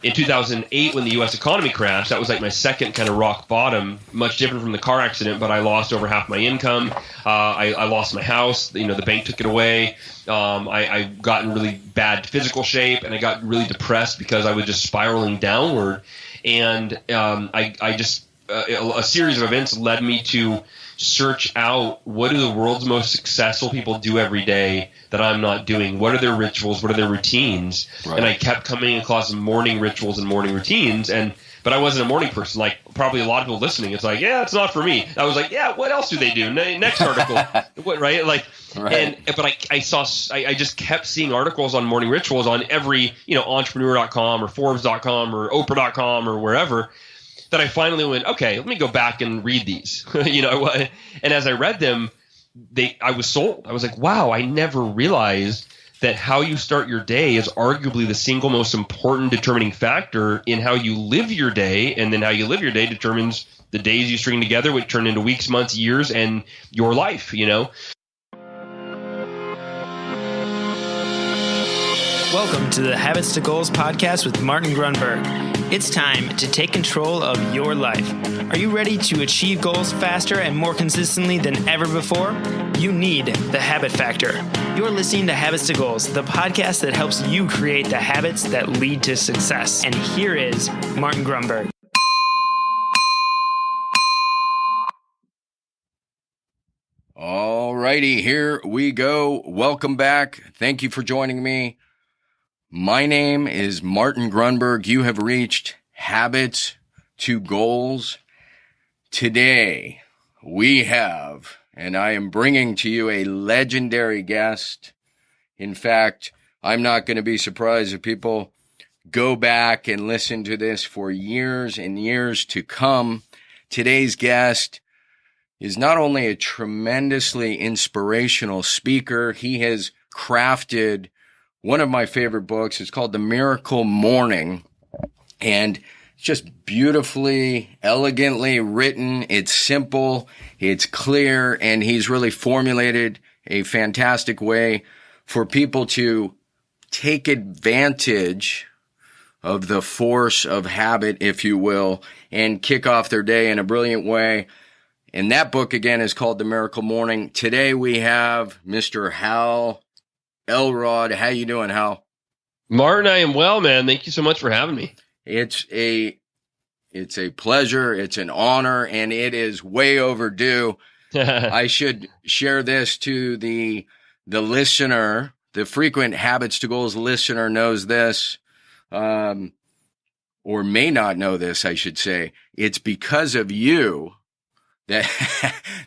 in 2008, when the U.S. economy crashed, that was like my second kind of rock bottom, much different from the car accident, but I lost over half my income. I lost my house. The bank took it away. I got in really bad physical shape, and I got really depressed because I was just spiraling downward. And a series of events led me to search out, what do the world's most successful people do every day that I'm not doing? What are their rituals? What are their routines? Right. And I kept coming across morning rituals and morning routines, but I wasn't a morning person. Like probably a lot of people listening, it's like, yeah, it's not for me. I was like, yeah, what else do they do? Next article, what, right? Like, right. But I just kept seeing articles on morning rituals on every, entrepreneur.com or Forbes.com or Oprah.com or wherever, that I finally went, okay, let me go back and read these, and as I read them, I was sold. I was like, wow, I never realized that how you start your day is arguably the single most important determining factor in how you live your day, and then how you live your day determines the days you string together, which turn into weeks, months, years, and your life, Welcome to the Habits to Goals podcast with Martin Grunberg. It's time to take control of your life. Are you ready to achieve goals faster and more consistently than ever before? You need the Habit Factor. You're listening to Habits to Goals, the podcast that helps you create the habits that lead to success. And here is Martin Grunberg. All righty, here we go. Welcome back. Thank you for joining me. My name is Martin Grunberg. You have reached Habits to Goals. Today we have, and I am bringing to you a legendary guest. In fact, I'm not going to be surprised if people go back and listen to this for years and years to come. Today's guest is not only a tremendously inspirational speaker, he has crafted one of my favorite books. It's called The Miracle Morning, and it's just beautifully, elegantly written. It's simple, it's clear, and he's really formulated a fantastic way for people to take advantage of the force of habit, if you will, and kick off their day in a brilliant way. And that book, again, is called The Miracle Morning. Today we have Mr. Hal Elrod. How you doing, Hal? Martin, I am well, man. Thank you so much for having me. It's a pleasure. It's an honor, and it is way overdue. I should share this to the listener. The frequent Habits to Goals listener knows this, or may not know this, I should say. It's because of you that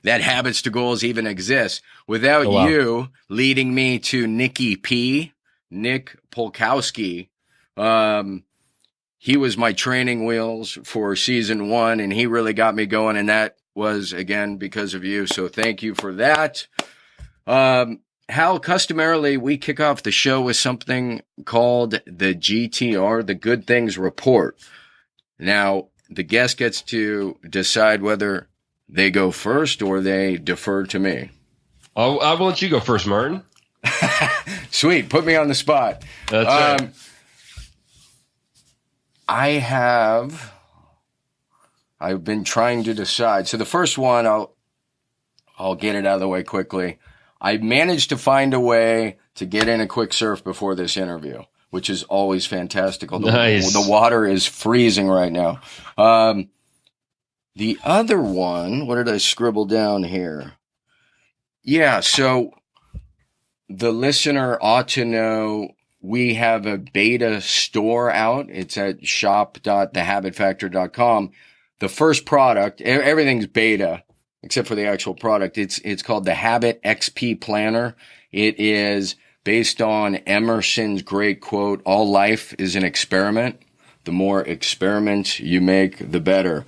Habits to Goals even exists. Without you leading me to Nick Polkowski, he was my training wheels for season 1, and he really got me going, and that was, again, because of you. So thank you for that. Hal, customarily, we kick off the show with something called the GTR, the Good Things Report. Now, the guest gets to decide whether they go first or they defer to me. I will let you go first, Martin. Sweet. Put me on the spot. That's right. I've been trying to decide. So the first one, I'll get it out of the way quickly. I managed to find a way to get in a quick surf before this interview, which is always fantastical. Nice. The water is freezing right now. The other one, what did I scribble down here? Yeah, so the listener ought to know we have a beta store out. It's at shop.thehabitfactor.com. The first product, everything's beta except for the actual product. It's called the Habit XP Planner. It is based on Emerson's great quote, "All life is an experiment. The more experiments you make, the better."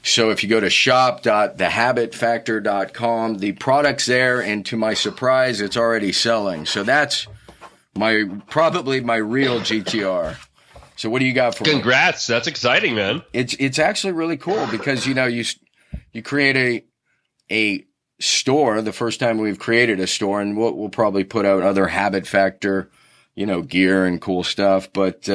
So if you go to shop.thehabitfactor.com, the product's there, and to my surprise, it's already selling. So that's probably my real GTR. So what do you got for me? Congrats. That's exciting, man. It's actually really cool because, you create a store, the first time we've created a store, and we'll probably put out other Habit Factor, gear and cool stuff. But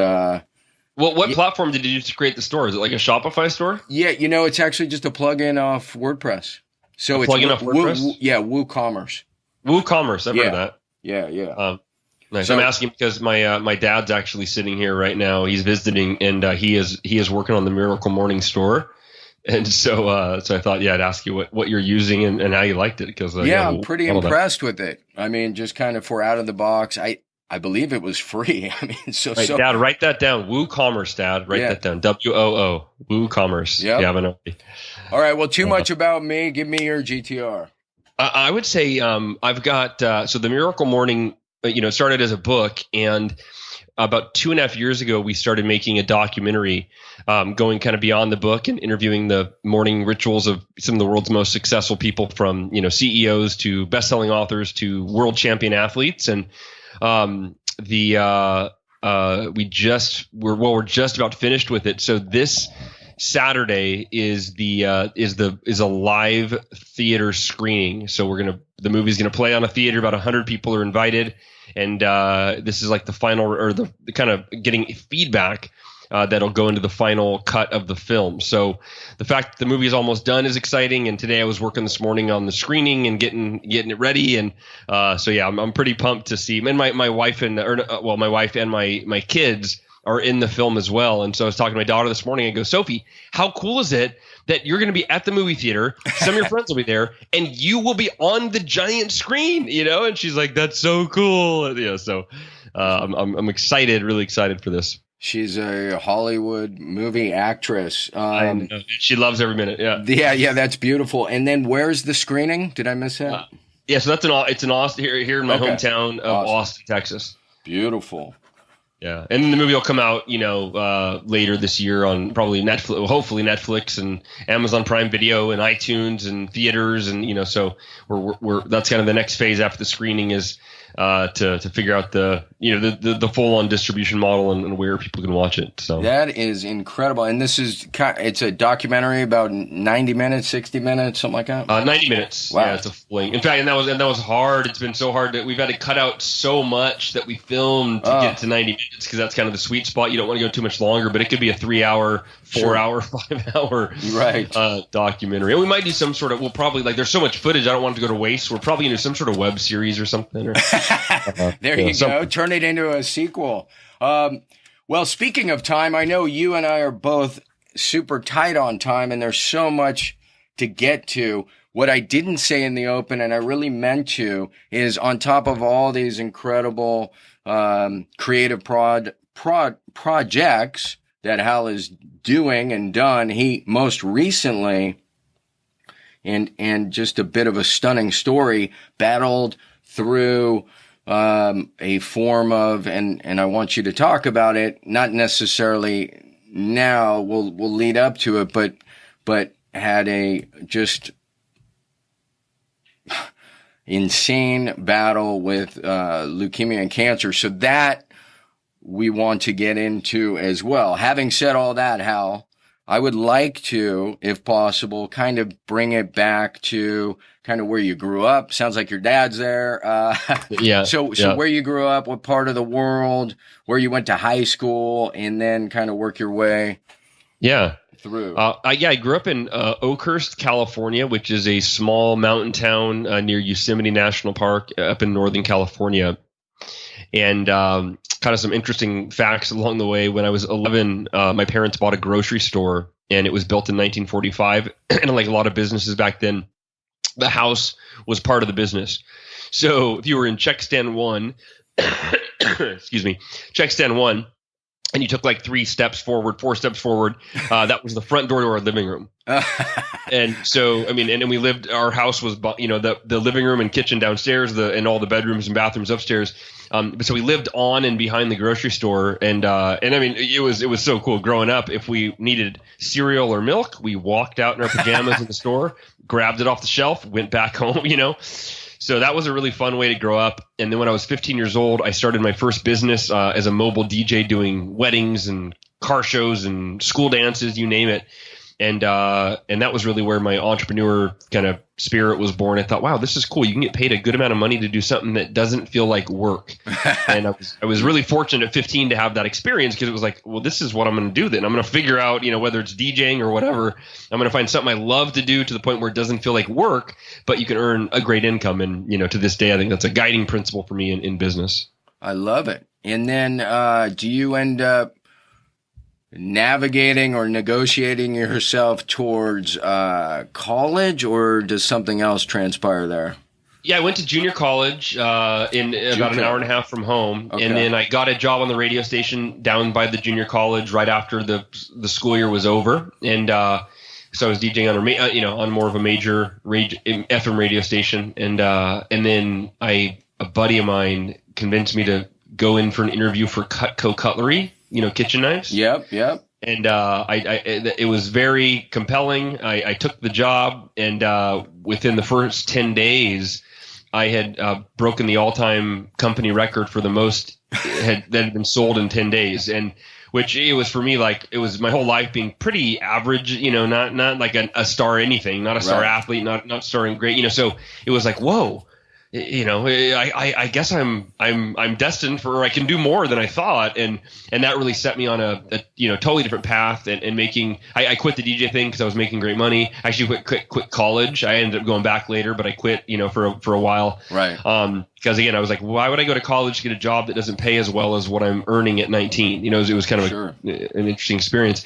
What platform did you use to create the store? Is it like a Shopify store? Yeah, it's actually just a plugin off WordPress. So it's plugin off WordPress? WooCommerce. WooCommerce, I've heard of that. Yeah. Nice. So, I'm asking because my dad's actually sitting here right now. He's visiting, and he is working on the Miracle Morning store. And so I thought, I'd ask you what you're using and how you liked it. Because I'm pretty impressed with it. I mean, just kind of for out of the box. I believe it was free. I mean, Dad, write that down. WooCommerce, Dad. Write that down. WOO. WooCommerce. Yeah. All right. Well, too much about me. Give me your GTR. I would say I've got so the Miracle Morning. Started as a book, and about 2.5 years ago, we started making a documentary, going kind of beyond the book and interviewing the morning rituals of some of the world's most successful people, from CEOs to best-selling authors to world champion athletes, and we're just about finished with it. So this Saturday is a live theater screening. So the movie's gonna play on a theater. About 100 people are invited, and this is like the final, or the kind of getting feedback that'll go into the final cut of the film. So the fact that the movie is almost done is exciting. And today I was working this morning on the screening and getting it ready. And I'm pretty pumped to see. And my wife and my kids are in the film as well. And so I was talking to my daughter this morning. I go, Sophie, how cool is it that you're going to be at the movie theater? Some of your friends will be there, and you will be on the giant screen, And she's like, that's so cool. So I'm excited, really excited for this. She's a Hollywood movie actress. She loves every minute. Yeah, that's beautiful. And then where's the screening? Did I miss that? So it's in Austin, here in my hometown of Austin, Texas. Beautiful. Yeah, and then the movie will come out, later this year on probably Netflix, hopefully Netflix and Amazon Prime Video and iTunes and theaters, and so we're that's kind of the next phase after the screening is to figure out the full on distribution model and where people can watch it. So that is incredible, and it's a documentary about 90 minutes, 60 minutes, something like that. 90 minutes. Wow. Yeah, it's a full length. In fact, and that was hard. It's been so hard that we've had to cut out so much that we filmed to get to 90 minutes, because that's kind of the sweet spot. You don't want to go too much longer, but it could be a 3-hour, 4-hour, 5-hour documentary. And we might do some sort of. We'll probably there's so much footage. I don't want it to go to waste. We're probably going to do some sort of web series or something. There you go. Turn it into a sequel. Well, speaking of time, I know you and I are both super tight on time, and there's so much to get to. What I didn't say in the open, and I really meant to, is on top of all these incredible creative projects that Hal is doing and done, he most recently, and just a bit of a stunning story, battled through a form of, and I want you to talk about it, not necessarily now, we'll lead up to it, but had a just insane battle with leukemia and cancer. So that we want to get into as well. Having said all that, Hal, I would like to, if possible, kind of bring it back to kind of where you grew up. Sounds like your dad's there. So where you grew up, what part of the world, where you went to high school, and then kind of work your way through. I grew up in Oakhurst, California, which is a small mountain town near Yosemite National Park up in Northern California. And kind of some interesting facts along the way. When I was 11, my parents bought a grocery store, and it was built in 1945. And like a lot of businesses back then, the house was part of the business. So if you were in check stand 1, check stand 1, and you took like 4 steps forward, that was the front door to our living room. And so, and we lived, our house was, the living room and kitchen downstairs, and all the bedrooms and bathrooms upstairs. So we lived on and behind the grocery store, and it was so cool growing up. If we needed cereal or milk, we walked out in our pajamas in the store, grabbed it off the shelf, went back home, So that was a really fun way to grow up. And then when I was 15 years old, I started my first business as a mobile DJ, doing weddings and car shows and school dances, you name it. And that was really where my entrepreneur kind of spirit was born. I thought, wow, this is cool. You can get paid a good amount of money to do something that doesn't feel like work. And I was really fortunate at 15 to have that experience, because it was like, well, this is what I'm going to do then. I'm going to figure out, whether it's DJing or whatever, I'm going to find something I love to do to the point where it doesn't feel like work, but you can earn a great income. And, to this day, I think that's a guiding principle for me in business. I love it. And then do you end up navigating or negotiating yourself towards college, or does something else transpire there? Yeah, I went to junior college in about an hour and a half from home, and then I got a job on the radio station down by the junior college right after the school year was over, and so I was DJing on more of a major FM radio station, and then a buddy of mine convinced me to go in for an interview for Cutco Cutlery. Kitchen knives. Yep. And it was very compelling. I took the job, and within the first 10 days, I had broken the all-time company record for the most that had been sold in 10 days. And which it was for me, like, it was my whole life being pretty average, not like a star anything, not a star athlete, not starring great, so it was like, whoa. I guess I'm destined for, I can do more than I thought, and that really set me on a totally different path, and making. I quit the DJ thing because I was making great money. I actually quit college. I ended up going back later, but I quit for a while. Right. Because again, I was like, why would I go to college to get a job that doesn't pay as well as what I'm earning at 19? It was kind of an interesting experience.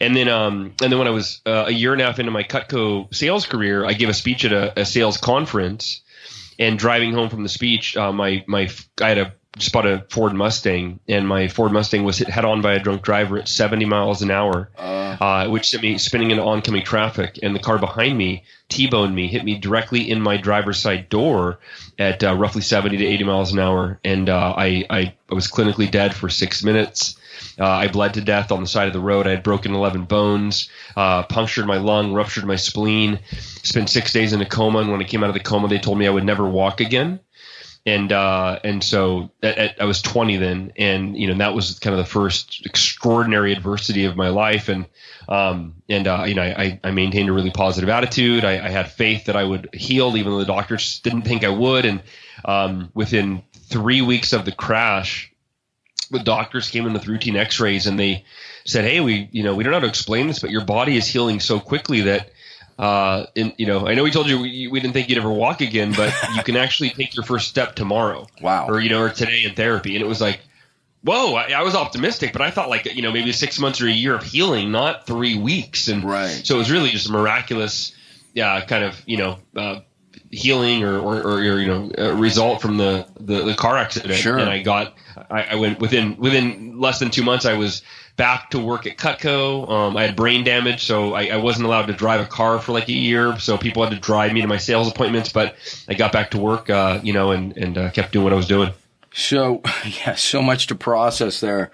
And then when I was a year and a half into my Cutco sales career, I gave a speech at a sales conference. And driving home from the speech, I just bought a Ford Mustang, and my Ford Mustang was hit head on by a drunk driver at 70 miles an hour, which sent me spinning into oncoming traffic. And the car behind me T-boned me, hit me directly in my driver's side door at roughly 70 to 80 miles an hour. And I was clinically dead for 6 minutes. I bled to death on the side of the road. I had broken 11 bones, punctured my lung, ruptured my spleen, spent 6 days in a coma. And when I came out of the coma, they told me I would never walk again. And so I was 20 then. And, that was kind of the first extraordinary adversity of my life. And I maintained a really positive attitude. I had faith that I would heal, even though the doctors didn't think I would. And within 3 weeks of the crash, the doctors came in with routine x-rays, and they said, hey, we don't know how to explain this, but your body is healing so quickly that, I know we told you we didn't think you'd ever walk again, but you can actually take your first step tomorrow. Wow. Or today in therapy. And it was like, whoa, I was optimistic, but I thought maybe 6 months or a year of healing, not 3 weeks. And so it was really just a miraculous, kind of, healing or a result from the car accident. Sure. And I went within less than 2 months, I was back to work at Cutco. I had brain damage, so I wasn't allowed to drive a car for like a year. So people had to drive me to my sales appointments, but I got back to work, and kept doing what I was doing. So, so much to process there.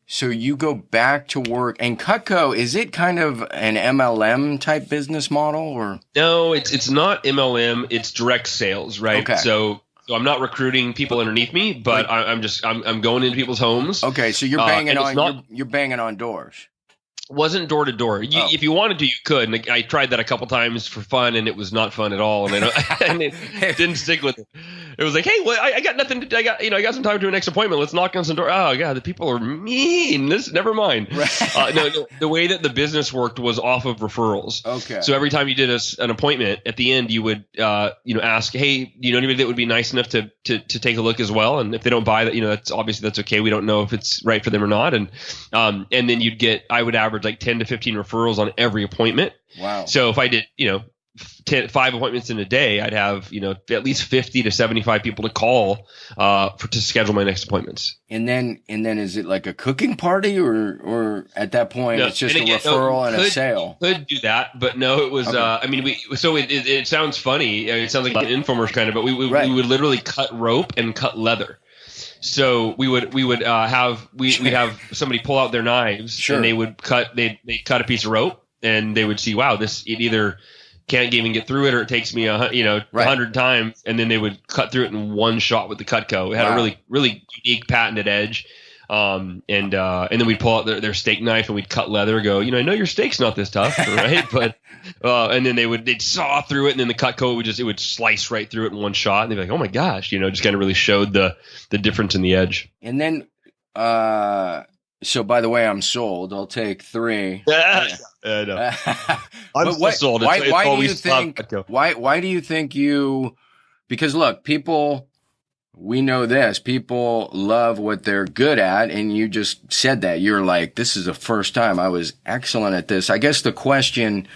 So you go back to work, and Cutco, is it kind of an MLM type business model, or? No, it's not MLM. It's direct sales, right? Okay. So I'm not recruiting people underneath me, but I'm going into people's homes. Okay, so you're banging on doors. Wasn't door to door. If you wanted to, you could. And I tried that a couple times for fun, and it was not fun at all. And it didn't stick with it. It was like, hey, well, I got nothing to. I got some time to a next appointment. Let's knock on some door. Oh god, the people are mean. Never mind. Right. No, the way that the business worked was off of referrals. Okay. So every time you did an appointment, at the end you would ask, hey, do you know anybody that would be nice enough to take a look as well? And if they don't buy that, that's okay. We don't know if it's right for them or not. And then I would average like 10 to 15 referrals on every appointment. Wow. So if I did, 5 appointments in a day, I'd have, at least 50 to 75 people to call to schedule my next appointments. And then is it like a cooking party or at that point it's just a referral and a sale? Could do that, but no, it was, okay. It sounds funny. It sounds like an infomercial kind of, but we would literally cut rope and cut leather. So we'd have somebody pull out their knives, sure. And they'd cut a piece of rope, and they would see, wow, it either can't even get through it, or it takes me 100 times, and then they would cut through it in one shot with the Cutco. It had a really, really unique patented edge. And then we'd pull out their steak knife and we'd cut leather. Go, I know your steak's not this tough, right? But and then they'd saw through it, and then the Cutco would slice right through it in one shot. And they'd be like, oh my gosh, just kind of really showed the difference in the edge. And then, so by the way, I'm sold. I'll take 3. No. I'm still sold. Why do you think? Why do you think you? Because look, people. We know this. People love what they're good at, and you just said that. You're like, this is the first time I was excellent at this. I guess the question,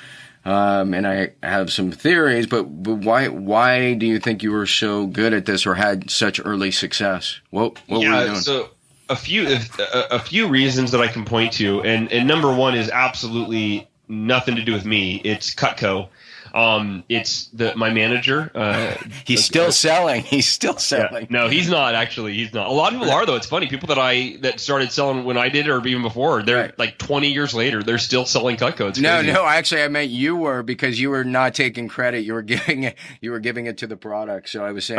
and I have some theories, but why do you think you were so good at this or had such early success? What were you doing? So a few reasons that I can point to, and number one is absolutely nothing to do with me. It's Cutco. It's my manager. He's still selling. Yeah. No, he's not actually. He's not. A lot of people are though. It's funny. People that started selling when I did or even before, they're like 20 years later, they're still selling Cutco. It's crazy. No, actually I meant you were, because you were not taking credit. You were giving it to the product. So I was saying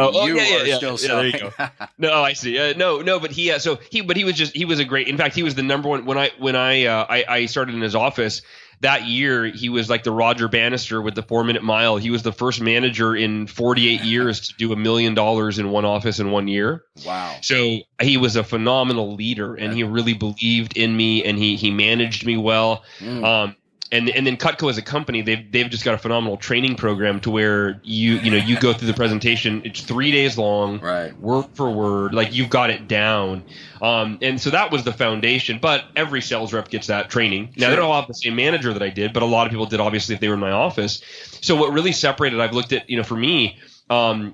still selling. There you go. No, I see. No, but he was a great, in fact, he was the number one when I started in his office. That year, he was like the Roger Bannister with the 4-minute mile. He was the first manager in 48 years to do $1 million in one office in 1 year. Wow. So he was a phenomenal leader, and he really believed in me, and he managed me well. And then Cutco as a company, they've just got a phenomenal training program to where you go through the presentation. It's 3 days long, right? Word for word, like you've got it down. And so that was the foundation. But every sales rep gets that training. Now, they don't all have the same manager that I did, but a lot of people did, obviously, if they were in my office. So what really separated, I've looked at, for me,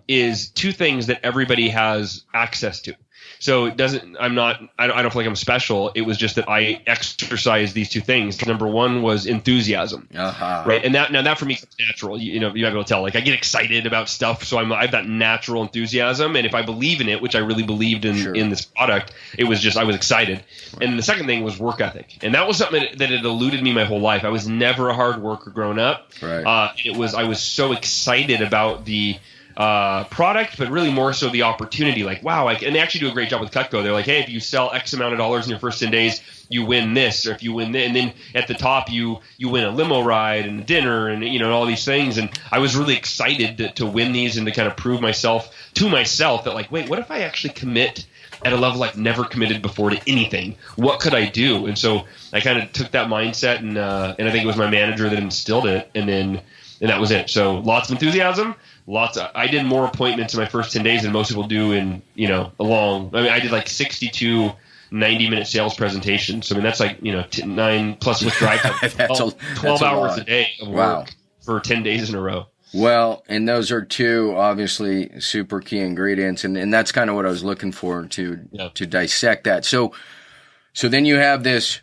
is 2 things that everybody has access to. So I don't feel like I'm special. It was just that I exercised these 2 things. Number one was enthusiasm, right? And that for me is natural. You might be able to tell. Like I get excited about stuff, so I have that natural enthusiasm. And if I believe in it, which I really believed in this product, it was just I was excited. Right. And the second thing was work ethic, and that was something that had eluded me my whole life. I was never a hard worker growing up. Right. I was so excited about the product, but really more so the opportunity. Like, wow, and they actually do a great job with Cutco. They're like, hey, if you sell X amount of dollars in your first 10 days, you win this, or if you win this, and then at the top you win a limo ride and a dinner and and all these things. And I was really excited to win these and to kind of prove to myself that, like, wait, what if I actually commit at a level I've never committed before to anything? What could I do? And so I kind of took that mindset, and I think it was my manager that instilled it, and that was it. So lots of enthusiasm. I did more appointments in my first 10 days than most people do in, I did like 62 90-minute sales presentations. So, that's like, 9 plus with drive time. 12 hours a day of work for 10 days in a row. Well, and those are 2 obviously super key ingredients. And that's kind of what I was looking for to dissect that. So then you have this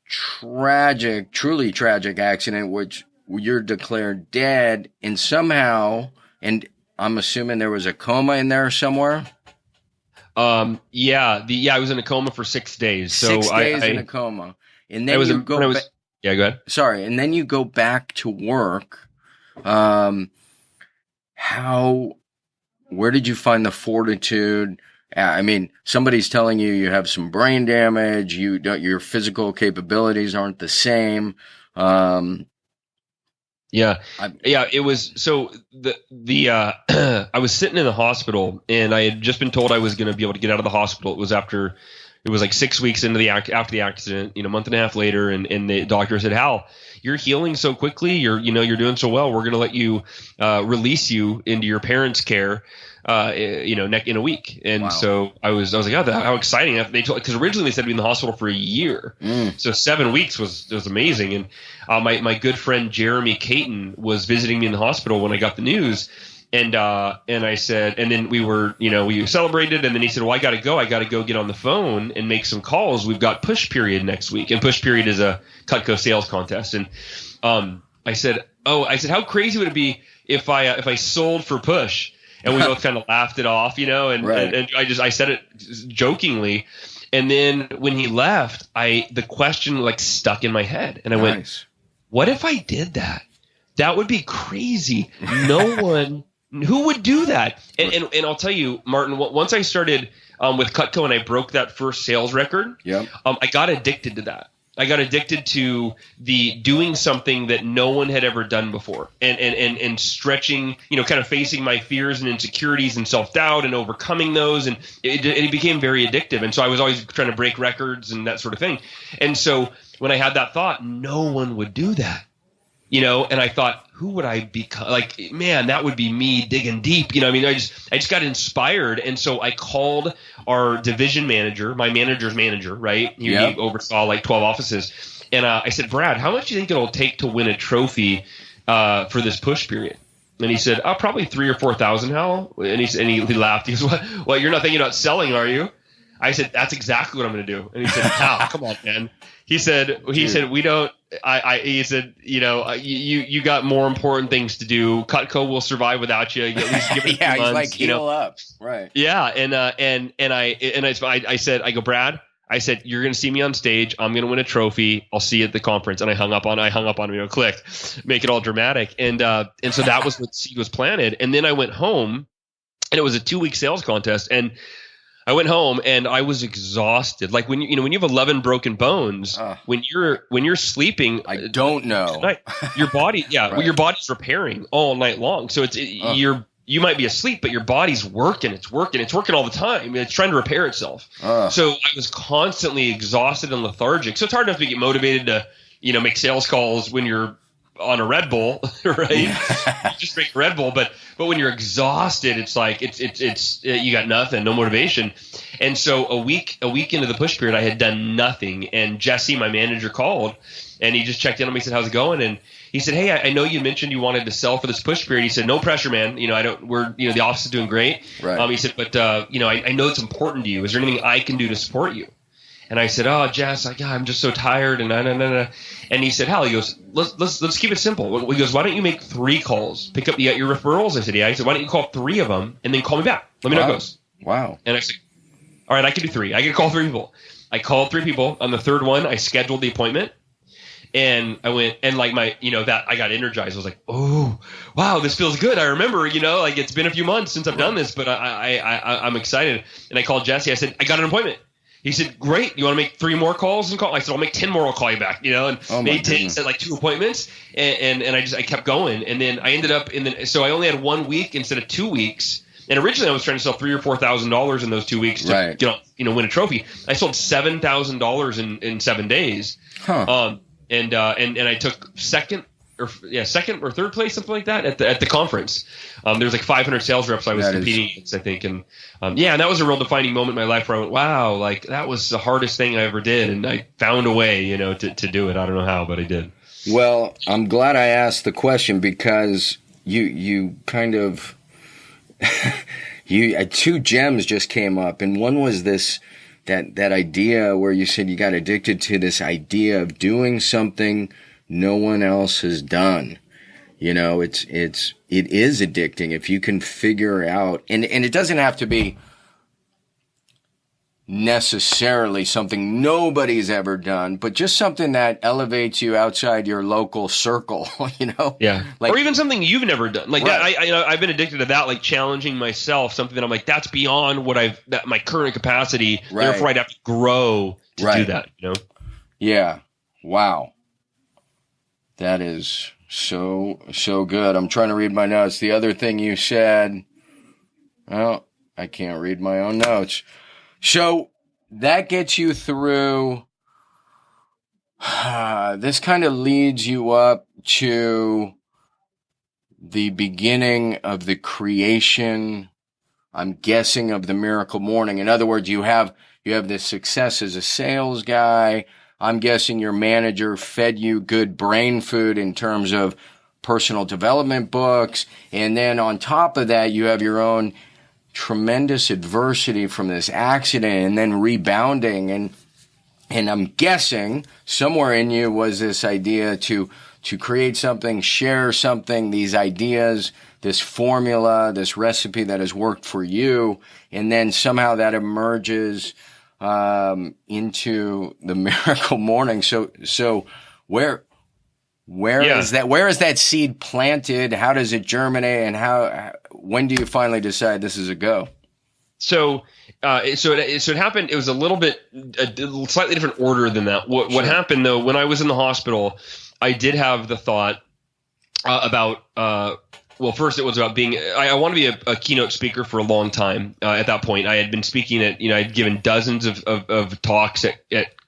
truly tragic accident, which you're declared dead, and somehow, and I'm assuming there was a coma in there somewhere. I was in a coma for 6 days. So 6 days in a coma, and then go ahead. Sorry, and then you go back to work. Where did you find the fortitude? Somebody's telling you have some brain damage. Your physical capabilities aren't the same. It was so I was sitting in the hospital, and I had just been told I was going to be able to get out of the hospital. It was like 6 weeks into after the accident, a month and a half later, and the doctor said, Hal, you're healing so quickly, you're doing so well. We're going to let you release you into your parents' care in a week. And so I was like, oh, how exciting. Because originally they said to be in the hospital for a year. So 7 weeks was amazing. And my good friend Jeremy Caton was visiting me in the hospital when I got the news. And I said, and then we celebrated, and then he said, well, I got to go get on the phone and make some calls. We've got Push Period next week. And Push Period is a Cutco sales contest. And I said, how crazy would it be if I sold for Push? And we both kind of laughed it off, and I said it jokingly. And then when he left, the question like stuck in my head, and I went, what if I did that? That would be crazy. No Who would do that? And I'll tell you, Martin, once I started with Cutco and I broke that first sales record, I got addicted to that. I got addicted to the doing something that no one had ever done before, and stretching, kind of facing my fears and insecurities and self-doubt and overcoming those. And it became very addictive. And so I was always trying to break records and that sort of thing. And so when I had that thought, no one would do that, and I thought, who would I become? Like, man, that would be me digging deep. I just got inspired. And so I called our division manager, my manager's manager, right? He oversaw like 12 offices. And I said, Brad, how much do you think it'll take to win a trophy for this push period? And he said, probably 3,000 or 4,000, Hal. And he laughed. He goes, well, you're not thinking about selling, are you? I said, that's exactly what I'm going to do. And he said, Hal, come on, man. He said, we don't. He said, you got more important things to do. Cutco will survive without you. At least give it a few months, he's like, heal up, right? Yeah, I said, Brad, I said, you're going to see me on stage. I'm going to win a trophy. I'll see you at the conference. And I hung up on him. Click, make it all dramatic. And so that was what seed was planted. And then I went home, and it was a 2-week sales contest, and I went home and I was exhausted. Like when you have 11 broken bones, when you're sleeping, I don't know. Night, your body, right. Well, your body's repairing all night long. So you might be asleep, but your body's working. It's working all the time. It's trying to repair itself. So I was constantly exhausted and lethargic. So it's hard enough to get motivated to, make sales calls when you're on a Red Bull, right? You just drink Red Bull, but when you're exhausted, it's like it's you got nothing, no motivation. And so a week into the push period, I had done nothing. And Jesse, my manager, called and he just checked in on me. He said, "How's it going?" And he said, "Hey, I know you mentioned you wanted to sell for this push period." He said, "No pressure, man. The office is doing great." Right. He said, "But I know it's important to you. Is there anything I can do to support you?" And I said, "Oh, Jess, I'm just so tired." And And he said, "Hal," he goes, let's keep it simple. He goes, "Why don't you make 3 calls? Pick up your referrals." I said, "Yeah." He said, "Why don't you call 3 of them and then call me back? Let me know how it goes." Wow. And I said, "All right, I can do 3. I can call 3 people." I called 3 people. On the 3rd one, I scheduled the appointment. And I went, and like that I got energized. I was like, "Oh, wow, this feels good." I remember, like it's been a few months since I've done this, but I'm excited. And I called Jesse. I said, "I got an appointment." He said, "Great. You want to make 3 more calls and call?" I said, "I'll make 10 more. I'll call you back." And made 10, said like 2 appointments, and I kept going. And then I ended up so I only had 1 week instead of 2 weeks. And originally I was trying to sell $3,000 or $4,000 in those 2 weeks to win a trophy. I sold $7,000 in 7 days. Huh. And I took second or 3rd place, something like that at the conference. There was like 500 sales reps I was competing against, I think. And and that was a real defining moment in my life where I went, wow, like that was the hardest thing I ever did. And I found a way, to do it. I don't know how, but I did. Well, I'm glad I asked the question because you kind of, 2 gems just came up. And one was that idea where you said you got addicted to this idea of doing something no one else has done. It is addicting if you can figure out, and it doesn't have to be necessarily something nobody's ever done, but just something that elevates you outside your local circle, Yeah. Or even something you've never done. Like that, I've been addicted to that, like challenging myself, something that I'm like, that's beyond my current capacity. Right. Therefore I'd have to grow to do that, Yeah. Wow. That is so good. I'm trying to read my notes. The other thing you said, well, I can't read my own notes. So that gets you through. This kind of leads you up to the beginning of the creation, I'm guessing, of the miracle morning. In other words, you have this success as a sales guy. I'm guessing your manager fed you good brain food in terms of personal development books. And then on top of that, you have your own tremendous adversity from this accident and then rebounding. And I'm guessing somewhere in you was this idea to create something, share something, these ideas, this formula, this recipe that has worked for you. And then somehow that emerges into the miracle morning. So where Where is that seed planted? How does it germinate? And when do you finally decide this is a go? So it happened. It was a little bit a slightly different order than that. What happened though, when I was in the hospital, I did have the thought about. Well, first it was about being. I want to be a keynote speaker for a long time. At that point, I had been speaking at. I'd given dozens of talks at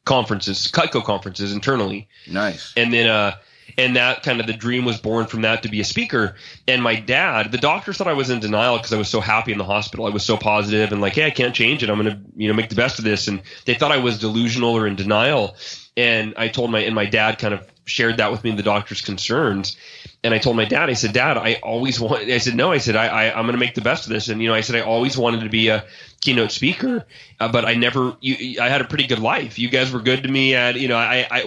conferences, Cutco conferences internally. Nice. And then. And that kind of the dream was born from that to be a speaker. And my dad, the doctors thought I was in denial because I was so happy in the hospital. I was so positive and like, hey, I can't change it. I'm going to, make the best of this. And they thought I was delusional or in denial. And I told my dad kind of shared that with me, the doctor's concerns. And I told my dad, I said, Dad, I'm going to make the best of this. And, I said, I always wanted to be a keynote speaker, but I had a pretty good life. You guys were good to me. And,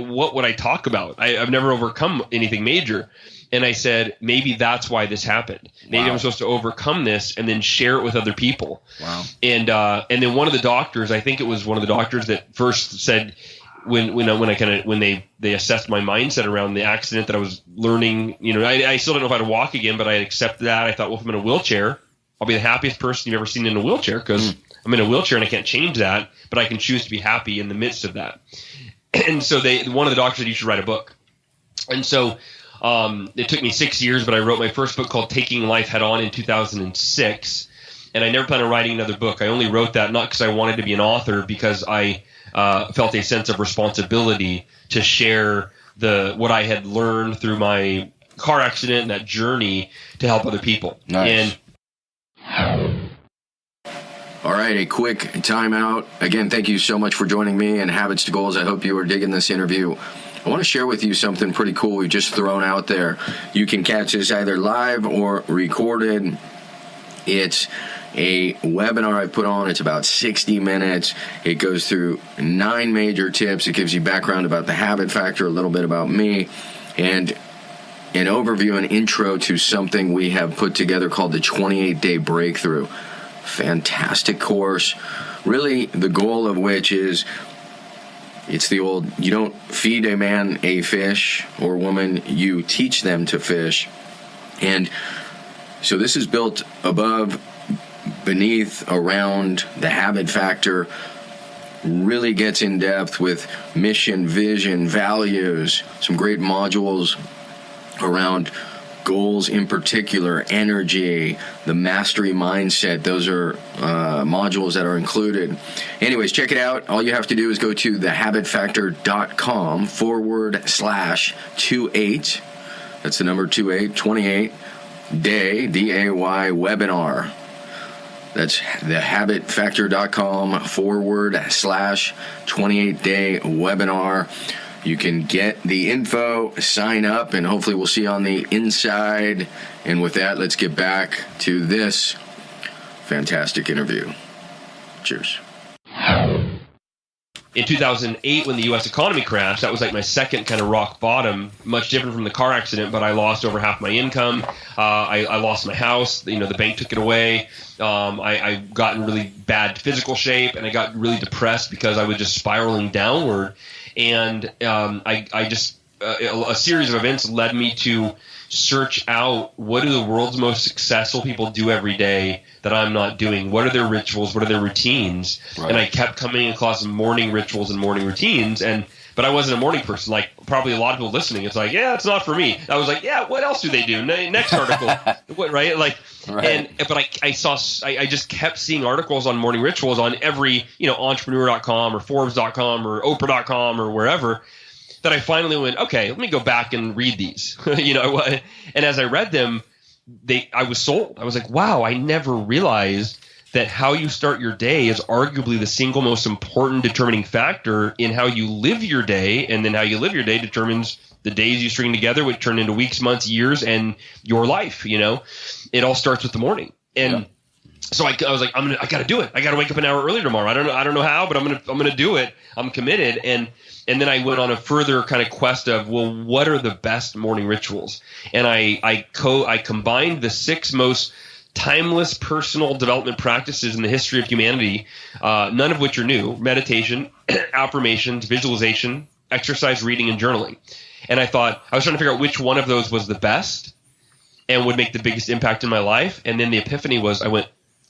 what would I talk about? I've never overcome anything major. And I said, maybe that's why this happened. Maybe I'm supposed to overcome this and then share it with other people. Wow. And then one of the doctors, I think it was one of the doctors that first said, when they assessed my mindset around the accident that I was learning, I still don't know if I'd walk again, but I accepted that. I thought, well, if I'm in a wheelchair, I'll be the happiest person you've ever seen in a wheelchair because I'm in a wheelchair and I can't change that, but I can choose to be happy in the midst of that. And so one of the doctors said, you should write a book. And so it took me 6 years, but I wrote my first book called Taking Life Head On in 2006. And I never planned on writing another book. I only wrote that not because I wanted to be an author, because I felt a sense of responsibility to share what I had learned through my car accident and that journey to help other people. Nice. All right, a quick timeout. Again, thank you so much for joining me and Habits to Goals. I hope you are digging this interview. I want to share with you something pretty cool we've just thrown out there. You can catch this either live or recorded. It's a webinar I put on. It's about 60 minutes. It goes through 9 major tips. It gives you background about the habit factor, a little bit about me, and an overview and intro to something we have put together called the 28-Day Breakthrough. Fantastic course. Really, the goal of which is, it's the old, you don't feed a man a fish or woman, you teach them to fish. And so this is built above, beneath, around the habit factor, really gets in depth with mission, vision, values, some great modules around goals in particular, energy, the mastery mindset. Those are modules that are included. Anyways, check it out. All you have to do is go to thehabitfactor.com/28. That's the number 28 day, D-A-Y, webinar. That's thehabitfactor.com/28-day webinar. You can get the info, sign up, and hopefully we'll see you on the inside. And with that, let's get back to this fantastic interview. Cheers. In 2008, when the U.S. economy crashed, that was like my second kind of rock bottom, much different from the car accident, but I lost over half my income. I lost my house. The bank took it away. I got in really bad physical shape, and I got really depressed because I was just spiraling downward. And a series of events led me to search out, what do the world's most successful people do every day that I'm not doing? What are their rituals? What are their routines? Right. And I kept coming across morning rituals and morning routines, but I wasn't a morning person. Like probably a lot of people listening, it's like, yeah, it's not for me. I was like, yeah, what else do they do? Next article, what, right? Like, right. But I just kept seeing articles on morning rituals on every, entrepreneur.com or Forbes.com or Oprah.com or wherever, that I finally went, okay, let me go back and read these, and as I read them, I was sold. I was like, wow, I never realized that how you start your day is arguably the single most important determining factor in how you live your day, and then how you live your day determines the days you string together, which turn into weeks, months, years, and your life. It all starts with the morning, and so I was like, I got to do it. I got to wake up an hour earlier tomorrow. I don't know how, but I'm gonna do it. I'm committed, and then I went on a further kind of quest of, well, what are the best morning rituals? And I combined the 6 most timeless personal development practices in the history of humanity, none of which are new: meditation, affirmations, visualization, exercise, reading, and journaling. And I thought, I was trying to figure out which one of those was the best and would make the biggest impact in my life. And then the epiphany was, I went,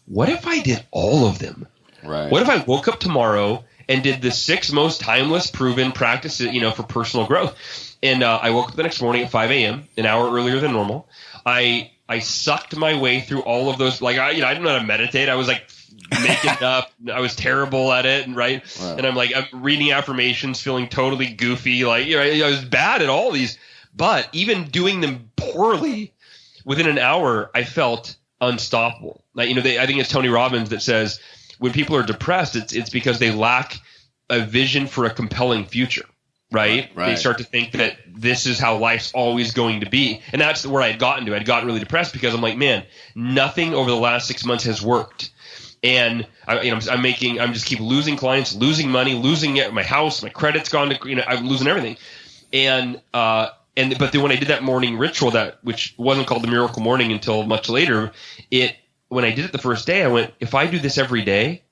what if I did all of them? Right. What if I woke up tomorrow and did the 6 most timeless, proven practices, for personal growth? And I woke up the next morning at 5 a.m., an hour earlier than normal. I sucked my way through all of those. Like, I didn't know how to meditate. I was like making it up. I was terrible at it. Right. Wow. And I'm reading affirmations, feeling totally goofy. Like, I was bad at all these. But even doing them poorly, within an hour, I felt unstoppable. Like, I think it's Tony Robbins that says when people are depressed, it's because they lack a vision for a compelling future. Right? They start to think that this is how life's always going to be. And that's where I had gotten to. I'd gotten really depressed because I'm like, man, nothing over the last 6 months has worked. And I'm just keep losing clients, losing money, losing my house, my credit's gone to, I'm losing everything. But then when I did that morning ritual, which wasn't called the Miracle Morning until much later, when I did it the first day, I went, if I do this every day,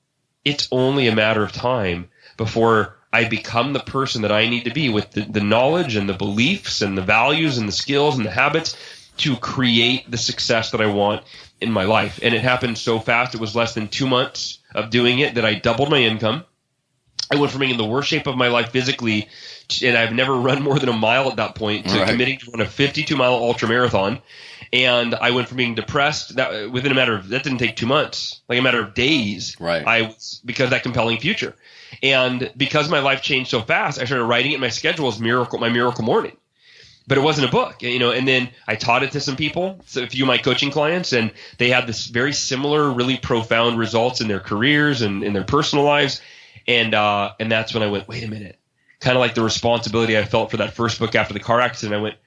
it's only a matter of time before I become the person that I need to be with the knowledge and the beliefs and the values and the skills and the habits to create the success that I want in my life. And it happened so fast. It was less than 2 months of doing it that I doubled my income. I went from being in the worst shape of my life physically, and I've never run more than a mile at that point, to committing to run a 52-mile ultra marathon. And I went from being depressed within that didn't take 2 months, like a matter of days. Right. Because of that compelling future. And because my life changed so fast, I started writing it in my schedule as my miracle morning. But it wasn't a book, and then I taught it to some people, so a few of my coaching clients, and they had this very similar, really profound results in their careers and in their personal lives. And that's when I went, wait a minute, kind of like the responsibility I felt for that first book after the car accident. I went,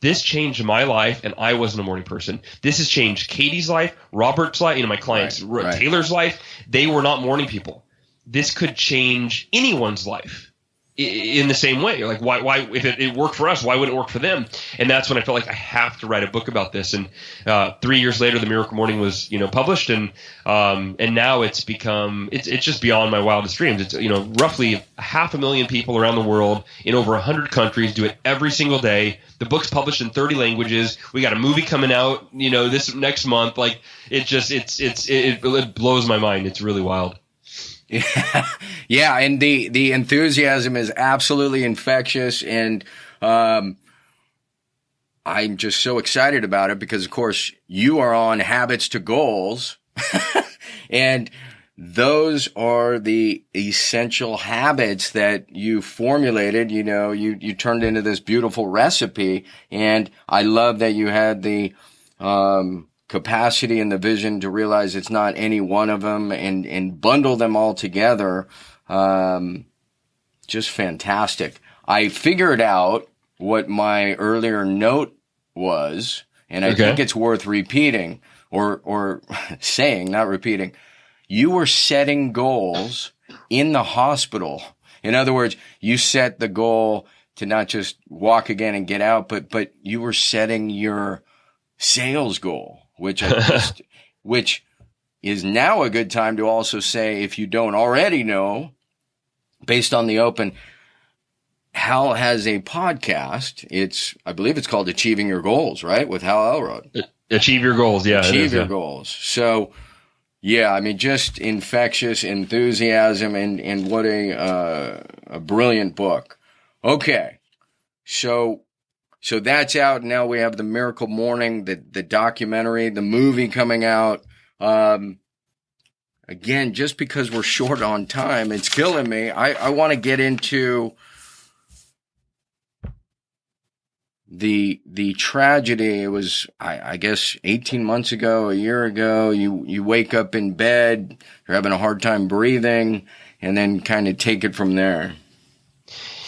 this changed my life, and I wasn't a morning person. This has changed Katie's life, Robert's life, my clients, Taylor's life. They were not morning people. This could change anyone's life in the same way. Like, why if it worked for us, why wouldn't it work for them? And that's when I felt like I have to write a book about this. And 3 years later, the Miracle Morning was published, and now it's just beyond my wildest dreams. It's roughly 500,000 people around the world in over 100 countries do it every single day. The book's published in 30 languages. We got a movie coming out this next month. Like, it blows my mind. It's really wild. Yeah, and the enthusiasm is absolutely infectious, and I'm just so excited about it because, of course, you are on Habits to Goals, and those are the essential habits that you formulated. You turned into this beautiful recipe, and I love that you had the capacity and the vision to realize it's not any one of them and bundle them all together. Just fantastic. I figured out what my earlier note was, and I think it's worth repeating or saying, not repeating. You were setting goals in the hospital. In other words, you set the goal to not just walk again and get out, but you were setting your sales goal. Which is now a good time to also say, if you don't already know, based on the open, Hal has a podcast. I believe it's called Achieving Your Goals, right? With Hal Elrod. Achieve Your Goals. Yeah. Achieve Your Goals. So, yeah, just infectious enthusiasm and what a brilliant book. Okay. So that's out. Now we have the Miracle Morning, the documentary, the movie coming out. Again, just because we're short on time, it's killing me. I want to get into the tragedy. It was, I guess, 18 months ago, a year ago. You wake up in bed, you're having a hard time breathing, and then kind of take it from there.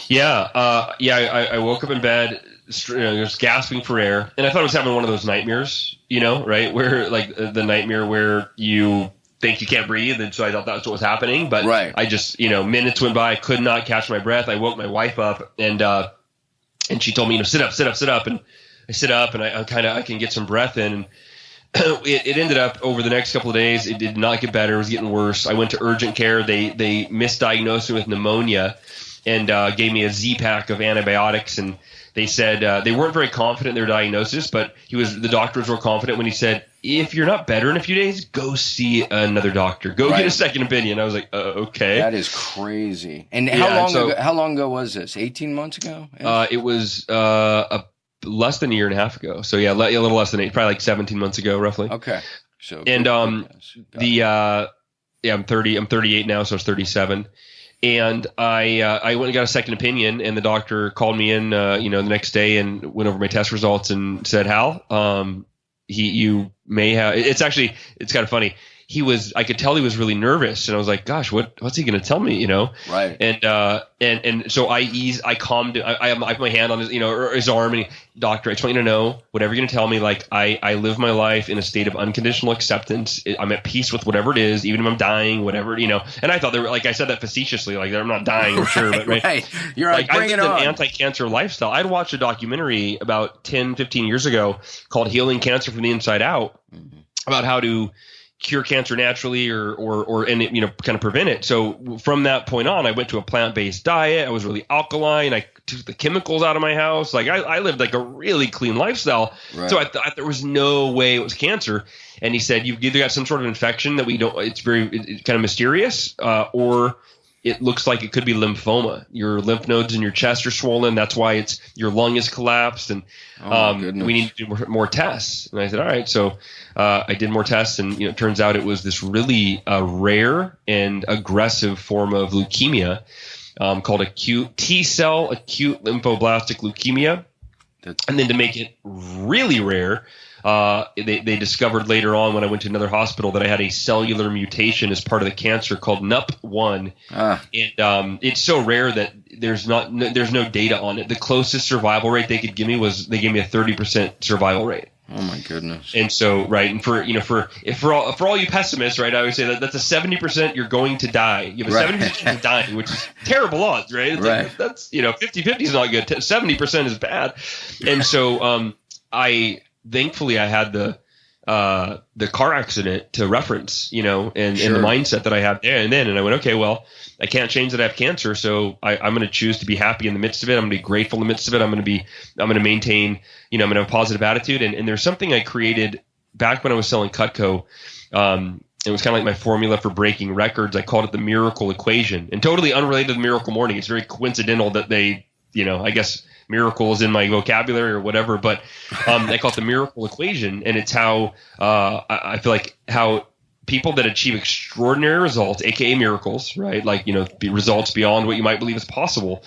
Yeah. I woke up in bed, just gasping for air, and I thought I was having one of those nightmares, right, where like the nightmare where you think you can't breathe, and so I thought that's what was happening. But I just, minutes went by, I could not catch my breath. I woke my wife up, and she told me, sit up, and I sit up, and I can get some breath in. And it ended up over the next couple of days, it did not get better. It was getting worse. I went to urgent care. They misdiagnosed me with pneumonia. and gave me a Z-pack of antibiotics. And they said they weren't very confident in their diagnosis, but the doctors were confident when he said, if you're not better in a few days, go see another doctor. Go get a second opinion. I was like, okay. That is crazy. And how long ago was this? 18 months ago? It was less than a year and a half ago. So yeah, a little less than 8, probably like 17 months ago, roughly. Okay. So and I'm 30. I'm 38 now, so I was 37. And I went and got a second opinion, and the doctor called me in, the next day and went over my test results and said, Hal, you may have. It's kind of funny. I could tell he was really nervous, and I was like, gosh, what's he going to tell me, Right. And so I calmed him. I put my hand on his, or his arm, and doctor, I just want you to know, whatever you're going to tell me, like, I live my life in a state of unconditional acceptance. I'm at peace with whatever it is, even if I'm dying, whatever, and I thought like, I said that facetiously, like, I'm not dying, I'm sure, but right. You're like, bring it on. I lived an anti-cancer lifestyle. I'd watched a documentary about 10, 15 years ago called Healing Cancer from the Inside Out, about how to cure cancer naturally or kind of prevent it. So from that point on, I went to a plant-based diet. I was really alkaline. I took the chemicals out of my house. Like I lived like a really clean lifestyle. Right. So I thought there was no way it was cancer. And he said, you've either got some sort of infection that it's kind of mysterious, or it looks like it could be lymphoma. Your lymph nodes in your chest are swollen. That's why your lung is collapsed. And we need to do more tests. And I said, all right. So I did more tests, and it turns out it was this really rare and aggressive form of leukemia called acute T-cell acute lymphoblastic leukemia. And then to make it really rare, they discovered later on when I went to another hospital that I had a cellular mutation as part of the cancer called NUP1. And it's so rare that there's no data on it. The closest survival rate they could give me they gave me a 30% survival rate. Oh my goodness! And so, right, and for all you pessimists, right, I would say that's a 70% you're going to die. You have a 70% chance of dying, which is terrible odds, right? It's like, that's 50-50 is not good. 70% is bad, and so thankfully I had the car accident to reference, and the mindset that I had there and then, and I went, okay, well, I can't change that I have cancer, so I'm going to choose to be happy in the midst of it. I'm going to be grateful in the midst of it. I'm going to maintain, I'm going to have a positive attitude. And there's something I created back when I was selling Cutco. It was kind of like my formula for breaking records. I called it the miracle equation, and totally unrelated to the miracle morning. It's very coincidental that they, I guess miracle is in my vocabulary or whatever, but I call it the miracle equation. And it's how I feel like how people that achieve extraordinary results, aka miracles, right? Like, results beyond what you might believe is possible.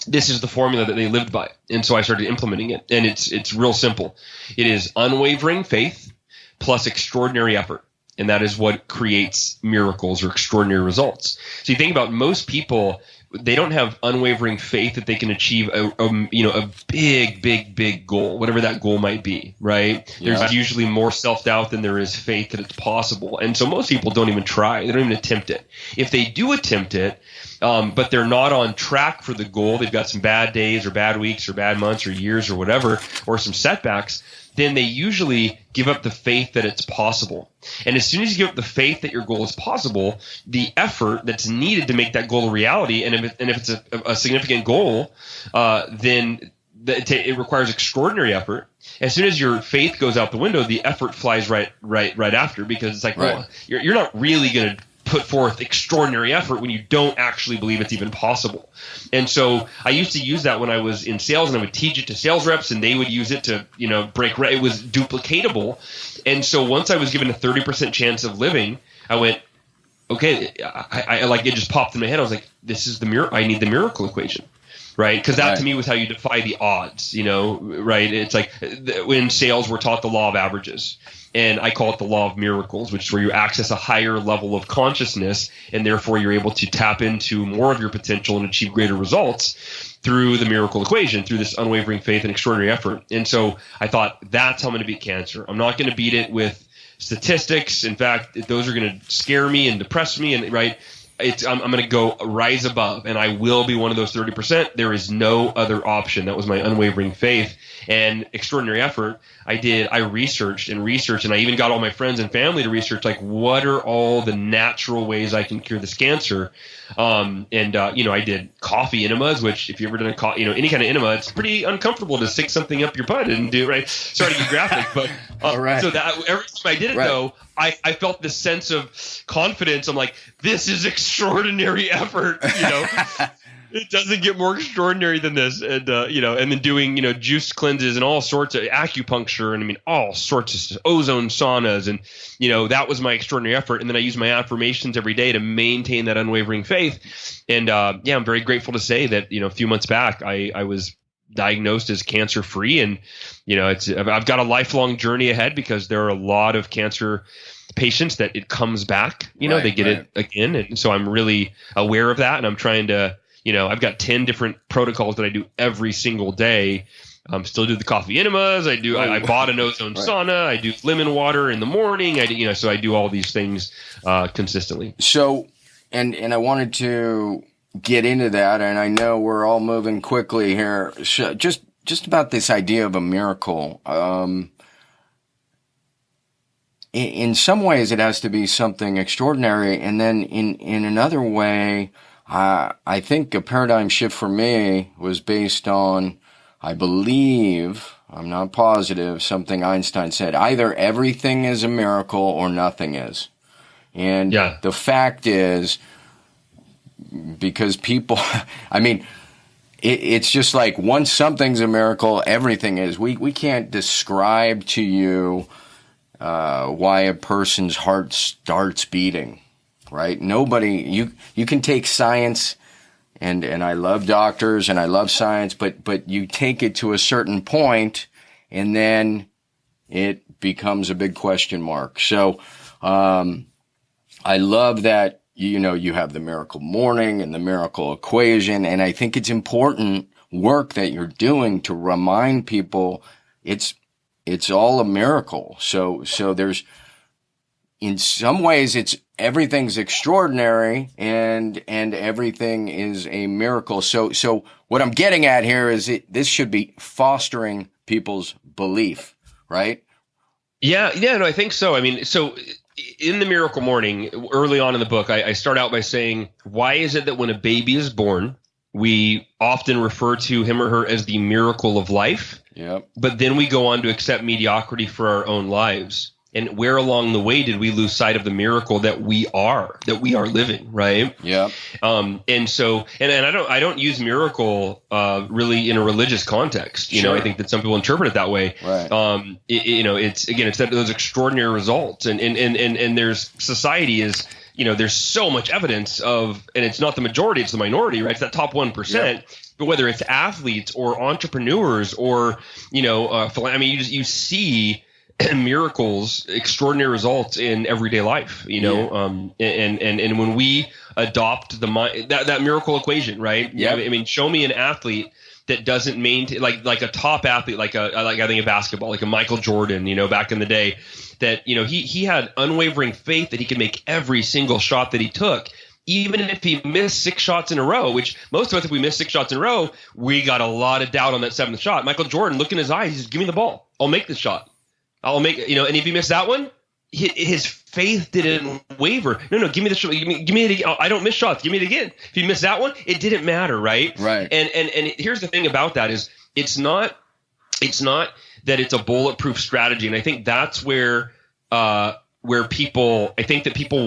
This is the formula that they lived by. And so I started implementing it. And it's real simple. It is unwavering faith plus extraordinary effort. And that is what creates miracles or extraordinary results. So you think about most people, they don't have unwavering faith that they can achieve a big goal, whatever that goal might be, right? Yeah. There's usually more self-doubt than there is faith that it's possible. And so most people don't even try. They don't even attempt it. If they do attempt it, but they're not on track for the goal, they've got some bad days or bad weeks or bad months or years or whatever, or some setbacks, then they usually give up the faith that it's possible. And as soon as you give up the faith that your goal is possible, the effort that's needed to make that goal a reality, and if it's a significant goal, then it requires extraordinary effort. As soon as your faith goes out the window, the effort flies right after, because it's like, well, you're not really going to put forth extraordinary effort when you don't actually believe it's even possible. And so I used to use that when I was in sales, and I would teach it to sales reps, and they would use it to, break. It was duplicatable. And so once I was given a 30% chance of living, I went, okay, I like, it just popped in my head. I was like, this is I need the miracle equation. Right, because that to me was how you defy the odds, right? It's like when sales we're taught the law of averages, and I call it the law of miracles, which is where you access a higher level of consciousness, and therefore you're able to tap into more of your potential and achieve greater results through the miracle equation, through this unwavering faith and extraordinary effort. And so I thought, that's how I'm going to beat cancer. I'm not going to beat it with statistics. In fact, those are going to scare me and depress me, and right. I'm going to go rise above, and I will be one of those 30%. There is no other option. That was my unwavering faith and extraordinary effort. I researched, and I even got all my friends and family to research, like, what are all the natural ways I can cure this cancer? I did coffee enemas, which if you ever done any kind of enema, it's pretty uncomfortable to stick something up your butt and do, right? Sorry to get graphic, but all right. So that every time I did it, though, I felt this sense of confidence. I'm like, this is extraordinary effort, It doesn't get more extraordinary than this. And, and then doing, juice cleanses and all sorts of acupuncture and all sorts of ozone saunas. And, that was my extraordinary effort. And then I use my affirmations every day to maintain that unwavering faith. And, I'm very grateful to say that, a few months back, I was diagnosed as cancer free. And, I've got a lifelong journey ahead because there are a lot of cancer patients that it comes back, they get it again. And so I'm really aware of that. And I'm trying to, I've got 10 different protocols that I do every single day. Still do the coffee enemas. I bought an ozone sauna. I do lemon water in the morning. So I do all these things consistently. So, and I wanted to get into that, and I know we're all moving quickly here. Just about this idea of a miracle. In some ways, it has to be something extraordinary, and then in another way, I think a paradigm shift for me was based on, I believe, I'm not positive, something Einstein said, either everything is a miracle or nothing is. And the fact is, because people, it's just like once something's a miracle, everything is. We can't describe to you why a person's heart starts beating. Right? Nobody, you can take science, and I love doctors and I love science, but you take it to a certain point and then it becomes a big question mark. So, I love that, you have the miracle morning and the miracle equation. And I think it's important work that you're doing to remind people it's all a miracle. So there's, in some ways, everything's extraordinary and everything is a miracle. So what I'm getting at here is this should be fostering people's belief, right? Yeah, no, I think so. So in the Miracle Morning, early on in the book, I start out by saying, why is it that when a baby is born, we often refer to him or her as the miracle of life? Yep. But then we go on to accept mediocrity for our own lives. And where along the way did we lose sight of the miracle that we are living, right? Yeah. And so, and I don't use miracle really in a religious context. I think that some people interpret it that way. Right. It's that those extraordinary results, and there's society is. There's so much evidence of, and it's not the majority, it's the minority, right? It's that top 1%. Yep. But whether it's athletes or entrepreneurs or, you see miracles, extraordinary results in everyday life, and when we adopt that miracle equation, right? Yeah. Show me an athlete that doesn't maintain, like a top athlete, like I think in basketball, like a Michael Jordan, back in the day, that, he had unwavering faith that he could make every single shot that he took. Even if he missed 6 shots in a row, which most of us, if we miss 6 shots in a row, we got a lot of doubt on that 7th shot. Michael Jordan, look in his eyes, he says, give me the ball. I'll make the shot. I'll make, and if he missed that one, his faith didn't waver. No, give me the shot. Give me it again. I don't miss shots. Give me it again. If he missed that one, it didn't matter, right? Right. And here's the thing about that is it's not that it's a bulletproof strategy. And I think that's where people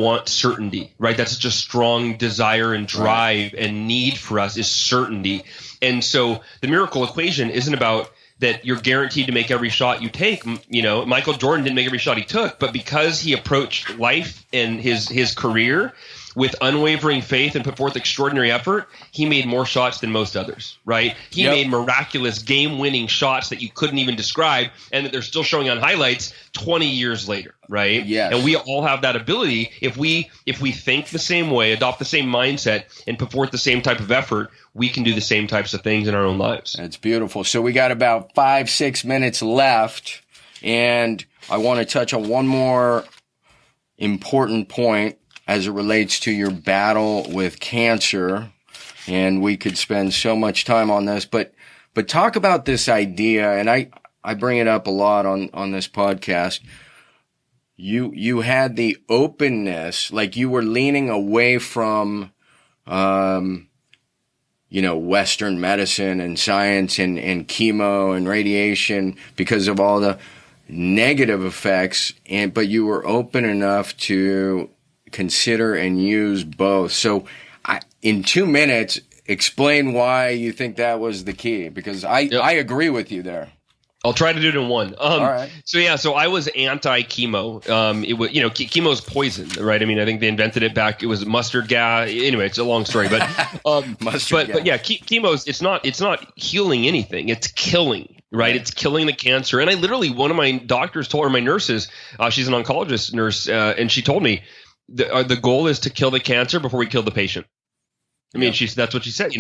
want certainty, right? That's such a strong desire and drive and need for us is certainty. And so the miracle equation isn't about that you're guaranteed to make every shot you take. Michael Jordan didn't make every shot he took, but because he approached life and his career with unwavering faith and put forth extraordinary effort, he made more shots than most others, right? He made miraculous game-winning shots that you couldn't even describe and that they're still showing on highlights 20 years later, right? Yes. And we all have that ability. If we think the same way, adopt the same mindset, and put forth the same type of effort, we can do the same types of things in our own lives. That's beautiful. So we got about 5-6 minutes left, and I want to touch on one more important point. as it relates to your battle with cancer. And we could spend so much time on this, but talk about this idea. And I bring it up a lot on this podcast. You had the openness, like you were leaning away from, Western medicine and science and chemo and radiation because of all the negative effects. But you were open enough to consider and use both. So in 2 minutes, explain why you think that was the key, because I agree with you there. I'll try to do it in one. All right. So I was anti-chemo. It was, chemo is poison, right? I mean, I think they invented it back. It was mustard gas. Anyway, it's a long story, but chemo, it's not healing anything. It's killing, right? It's killing the cancer. And I literally, one of my doctors told her, my nurses, she's an oncologist nurse, and she told me the goal is to kill the cancer before we kill the patient. I mean, that's what she said,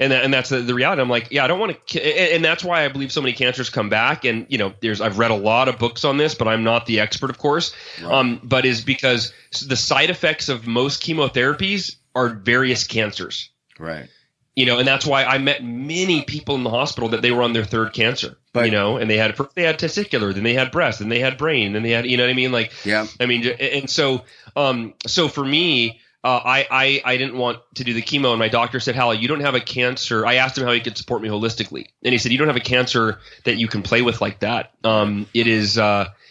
and that's the reality. I'm like, I don't want to, and that's why I believe so many cancers come back. And I've read a lot of books on this, but I'm not the expert, of course. Right. But is because the side effects of most chemotherapies are various cancers. Right. And that's why I met many people in the hospital that they were on their third cancer. But, and they had testicular, then they had breast, then they had brain, then they had, you know what I mean? Like, yeah. I mean, and so for me. I didn't want to do the chemo, and my doctor said, Hal, you don't have a cancer. I asked him how he could support me holistically, and he said, you don't have a cancer that you can play with like that. It is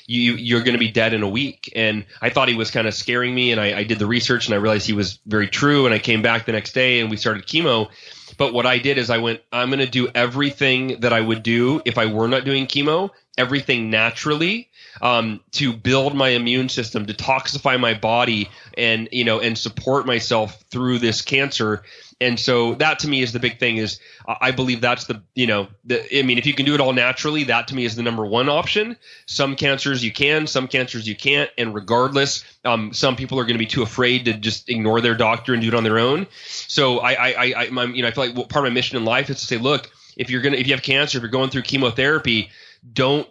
you're going to be dead in a week. And I thought he was kind of scaring me, and I did the research, and I realized he was very true. And I came back the next day, and we started chemo. But what I did is I went, I'm going to do everything that I would do if I were not doing chemo, everything naturally. To build my immune system, detoxify my body, and support myself through this cancer. And so that to me is the big thing. Is I believe that's if you can do it all naturally, that to me is the number one option. Some cancers you can, some cancers you can't, and regardless, some people are going to be too afraid to just ignore their doctor and do it on their own. So I feel like part of my mission in life is to say, look, if you have cancer, if you're going through chemotherapy, don't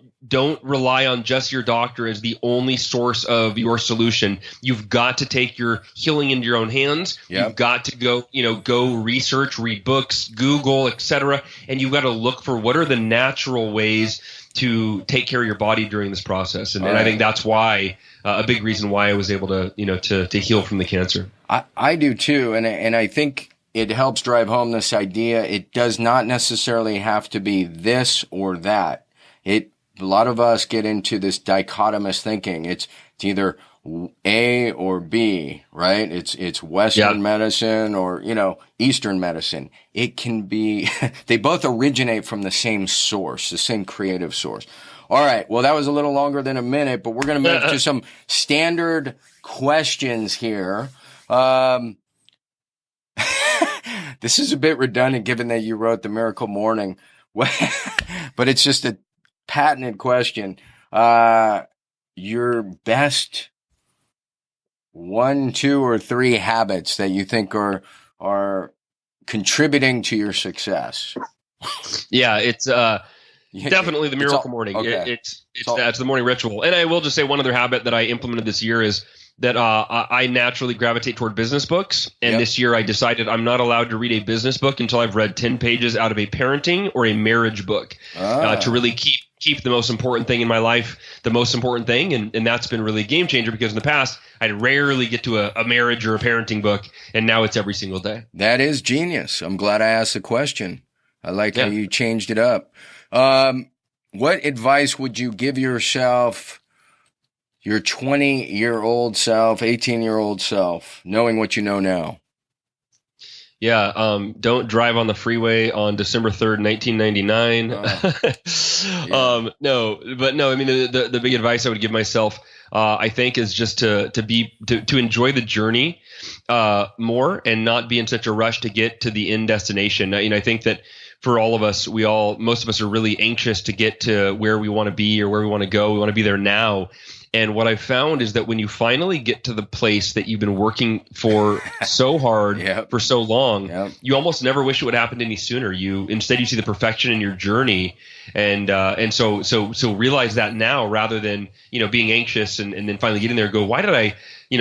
rely on just your doctor as the only source of your solution. You've got to take your healing into your own hands. Yep. You've got to go research, read books, Google, etc. And you've got to look for what are the natural ways to take care of your body during this process. And I think that's why a big reason why I was able to heal from the cancer. I do too. And I think it helps drive home this idea. It does not necessarily have to be this or that. A lot of us get into this dichotomous thinking. It's either A or B, right? It's Western medicine or, Eastern medicine. It can be, they both originate from the same source, the same creative source. All right. Well, that was a little longer than a minute, but we're going to move to some standard questions here. This is a bit redundant given that you wrote The Miracle Morning, but it's just a patented question. Your best 1, 2, or 3 habits that you think are contributing to your success. Yeah, it's definitely the Miracle Morning. Okay. It's the morning ritual. And I will just say one other habit that I implemented this year is that I naturally gravitate toward business books. And this year I decided I'm not allowed to read a business book until I've read 10 pages out of a parenting or a marriage book to really keep the most important thing in my life, the most important thing. And that's been really a game changer because in the past, I'd rarely get to a marriage or a parenting book. And now it's every single day. That is genius. I'm glad I asked the question. I like how you changed it up. What advice would you give yourself, your 20-year-old self, 18-year-old self, knowing what you know now? Yeah, don't drive on the freeway on December 3rd, 1999. No, I mean, the big advice I would give myself, I think, is just to enjoy the journey more and not be in such a rush to get to the end destination. I think that for all of us, most of us are really anxious to get to where we want to be or where we want to go. We want to be there now. And what I found is that when you finally get to the place that you've been working for so hard for so long, you almost never wish it would happen any sooner. Instead you see the perfection in your journey, and so realize that now rather than being anxious and then finally getting there. Go, why did I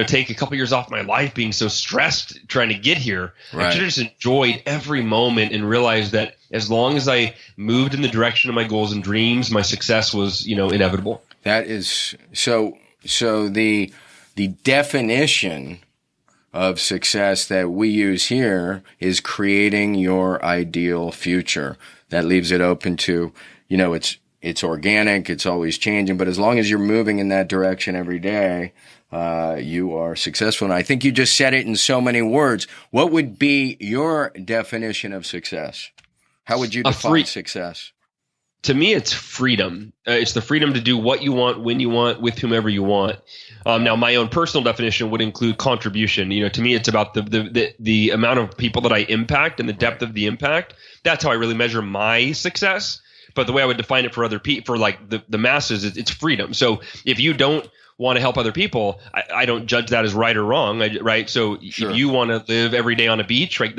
take a couple years off my life being so stressed trying to get here? I should have just enjoyed every moment and realized that as long as I moved in the direction of my goals and dreams, my success was inevitable. That is so the definition of success that we use here is creating your ideal future. That leaves it open to, it's organic, it's always changing, but as long as you're moving in that direction every day, you are successful. And I think you just said it in so many words. What would be your definition of success? How would you define success? To me, it's freedom. It's the freedom to do what you want, when you want, with whomever you want. Now, my own personal definition would include contribution. To me, it's about the amount of people that I impact and the depth of the impact. That's how I really measure my success. But the way I would define it for other people, for like the masses, it's freedom. So if you don't want to help other people, I don't judge that as right or wrong, right? So if you want to live every day on a beach, right?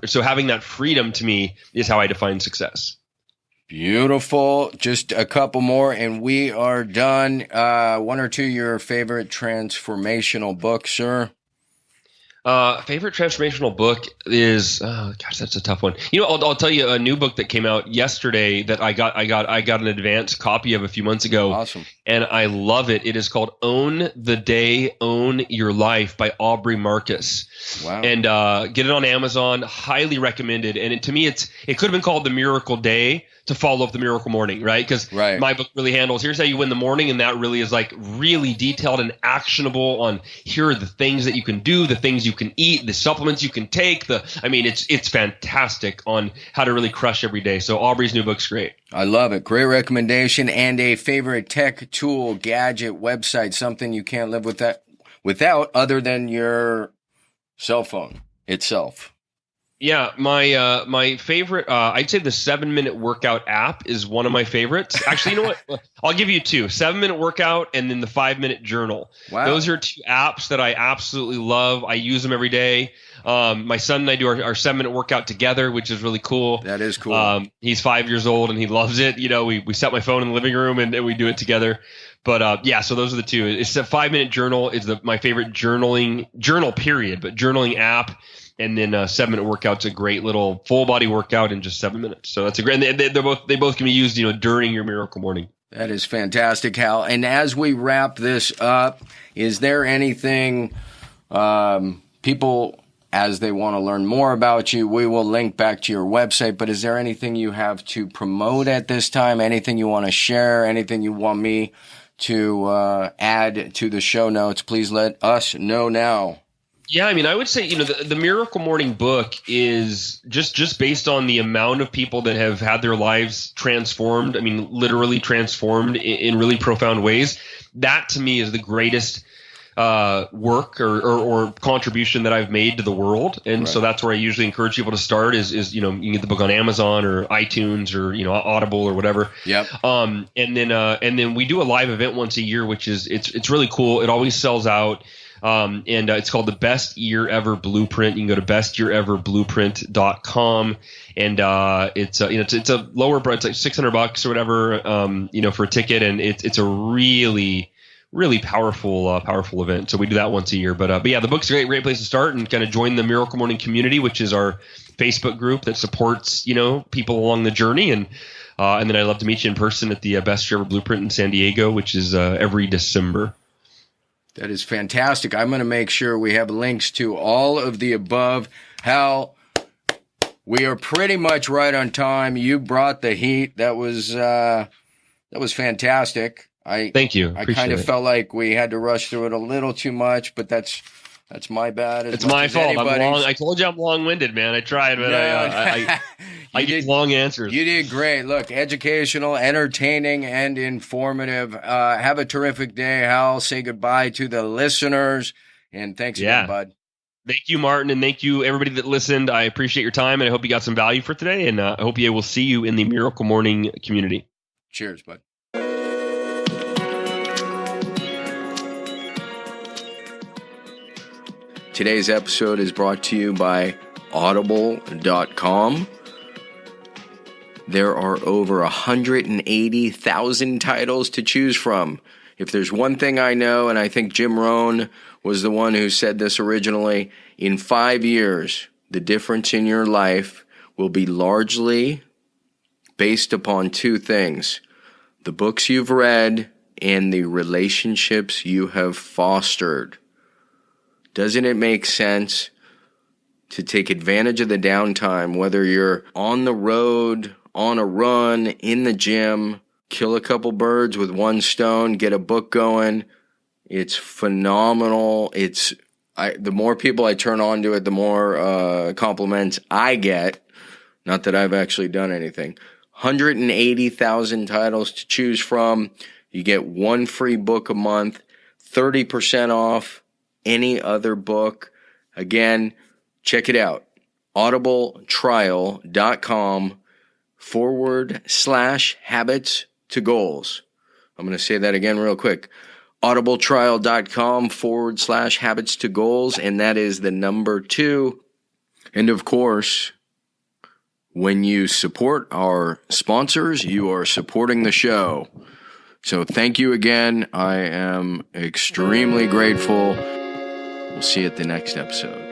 So having that freedom to me is how I define success. Beautiful. Just a couple more and we are done. One or two your favorite transformational books, sir? Favorite transformational book is, oh gosh, that's a tough one. I'll tell you a new book that came out yesterday that I got an advanced copy of a few months ago. Awesome. And I love it. It is called Own the Day, Own Your Life by Aubrey Marcus. Wow. And get it on Amazon. Highly recommended. And to me, it could have been called The Miracle Day to follow up the Miracle Morning, right? Because my book really handles, here's how you win the morning, and that really is like really detailed and actionable on here are the things that you can do, the things you can eat, the supplements you can take. It's fantastic on how to really crush every day. So Aubrey's new book's great. I love it. Great recommendation. And a favorite tech tool, gadget, website, something you can't live without other than your cell phone itself. Yeah, my favorite, I'd say the 7-minute workout app is one of my favorites. Actually, you know what? I'll give you two: 7-minute workout and then the 5-minute journal. Wow. Those are two apps that I absolutely love. I use them every day. My son and I do our 7-minute workout together, which is really cool. That is cool. He's 5 years old and he loves it. We set my phone in the living room and we do it together. But so those are the two. It's a 5-minute journal is my favorite journal period, but journaling app. And then 7-minute workout's a great little full body workout in just 7 minutes. So that's a great. And they both can be used, during your miracle morning. That is fantastic, Hal. And as we wrap this up, is there anything people, as they want to learn more about you, we will link back to your website. But is there anything you have to promote at this time? Anything you want to share? Anything you want me to add to the show notes? Please let us know now. Yeah, I would say, the Miracle Morning book is just based on the amount of people that have had their lives transformed. Literally transformed in really profound ways. That to me is the greatest work or contribution that I've made to the world. And so that's where I usually encourage people to start is you can get the book on Amazon or iTunes or, Audible or whatever. Yep. And then we do a live event once a year, which is, it's really cool. It always sells out. And it's called the Best Year Ever Blueprint. You can go to bestyeareverblueprint.com, and it's a lower price, like $600 or whatever, for a ticket, and it's a really, really powerful event. So we do that once a year. But yeah, the book's a great place to start and kind of join the Miracle Morning community, which is our Facebook group that supports people along the journey, and then I'd love to meet you in person at the Best Year Ever Blueprint in San Diego, which is every December. That is fantastic. I'm going to make sure we have links to all of the above. Hal, we are pretty much right on time. You brought the heat. That was fantastic. Thank you. I kind of felt like we had to rush through it a little too much, but that's my bad. It's my fault. I told you I'm long-winded, man. I tried, but I get long answers. You did great. Look, educational, entertaining, and informative. Have a terrific day, Hal. Say goodbye to the listeners, and thanks again, bud. Thank you, Martin, and thank you, everybody that listened. I appreciate your time, and I hope you got some value for today, and I hope you will see you in the Miracle Morning community. Cheers, bud. Today's episode is brought to you by Audible.com. There are over 180,000 titles to choose from. If there's one thing I know, and I think Jim Rohn was the one who said this originally, in 5 years, the difference in your life will be largely based upon two things: the books you've read and the relationships you have fostered. Doesn't it make sense to take advantage of the downtime, whether you're on the road, on a run, in the gym, kill a couple birds with one stone, get a book going? It's phenomenal. The more people I turn on to it, the more compliments I get. Not that I've actually done anything. 180,000 titles to choose from. You get one free book a month, 30% off any other book. Again, check it out. audibletrial.com/habits to goals. I'm going to say that again real quick. audibletrial.com/habits to goals. And that is the number 2. And of course, when you support our sponsors, you are supporting the show. So thank you again. I am extremely grateful. We'll see you at the next episode.